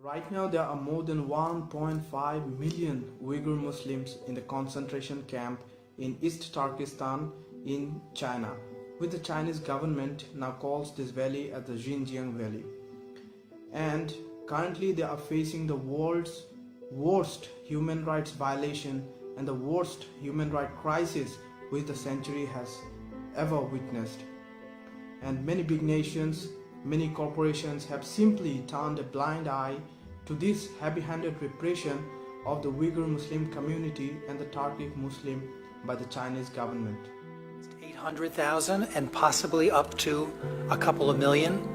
Right now there are more than 1.5 million Uyghur Muslims in the concentration camp in East Turkestan in China, with the Chinese government now calls this valley as the Xinjiang Valley. And currently they are facing the world's worst human rights violation and the worst human rights crisis which the century has ever witnessed. And many big nations, many corporations have simply turned a blind eye to this heavy-handed repression of the Uyghur Muslim community and the Turkic Muslim by the Chinese government. 800,000 and possibly up to a couple of million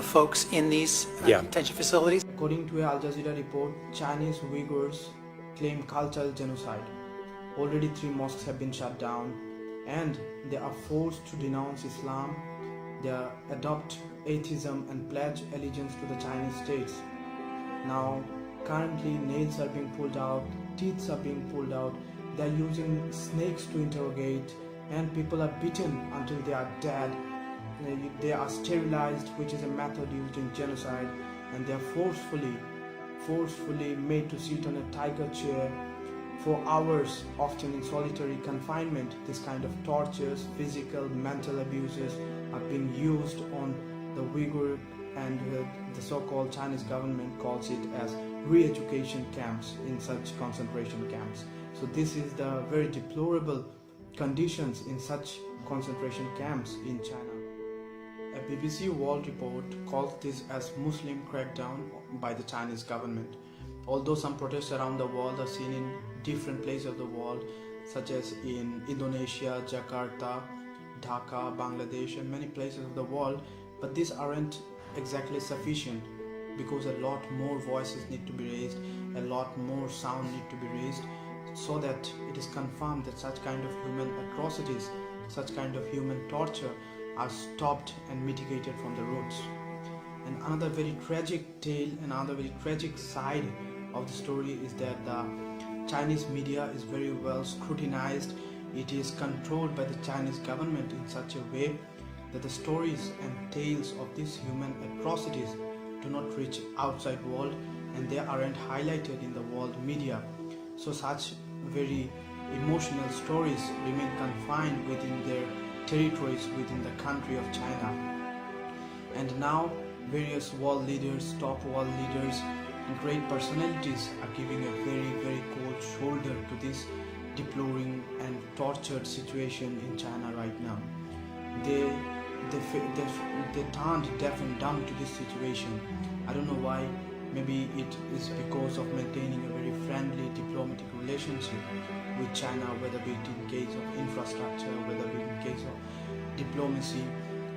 folks in these detention facilities. According to a Al Jazeera report, Chinese Uyghurs claim cultural genocide. Already 3 mosques have been shut down and they are forced to denounce Islam. They adopt atheism and pledge allegiance to the Chinese states. Now, currently nails are being pulled out, teeth are being pulled out, they are using snakes to interrogate, and people are beaten until they are dead. They are sterilized, which is a method used in genocide, and they are forcefully made to sit on a tiger chair for hours, often in solitary confinement. This kind of tortures, physical, mental abuses are being used on the Uyghur, and the so-called Chinese government calls it as re-education camps in such concentration camps. So this is the very deplorable conditions in such concentration camps in China. A BBC World report calls this as Muslim crackdown by the Chinese government. Although some protests around the world are seen in different places of the world, such as in Indonesia, Jakarta, Dhaka, Bangladesh, and many places of the world, but these aren't exactly sufficient, because a lot more voices need to be raised, a lot more sound need to be raised, so that it is confirmed that such kind of human atrocities, such kind of human torture are stopped and mitigated from the roots. And another very tragic tale, another very tragic side of the story is that the Chinese media is very well scrutinized. It is controlled by the Chinese government in such a way that the stories and tales of these human atrocities do not reach outside world, and they aren't highlighted in the world media. So such very emotional stories remain confined within their territories within the country of China. And now various world leaders, top world leaders and great personalities are giving a very cold shoulder to this deploring and tortured situation in China right now. They turned deaf and dumb to this situation. I don't know why. Maybe it is because of maintaining a very friendly diplomatic relationship with China, whether it in case of infrastructure, whether it in case of diplomacy,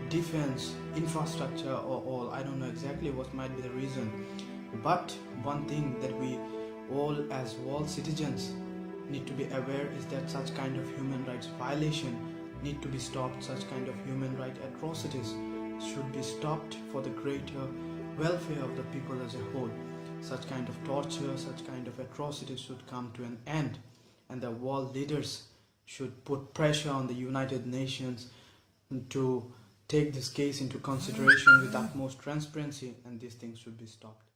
defense, infrastructure, or all. I don't know exactly what might be the reason. But one thing that we all as world citizens need to be aware is that such kind of human rights violation need to be stopped. Such kind of human rights atrocities should be stopped for the greater welfare of the people as a whole. Such kind of torture, such kind of atrocities should come to an end, and the world leaders should put pressure on the United Nations to take this case into consideration with utmost transparency, and these things should be stopped.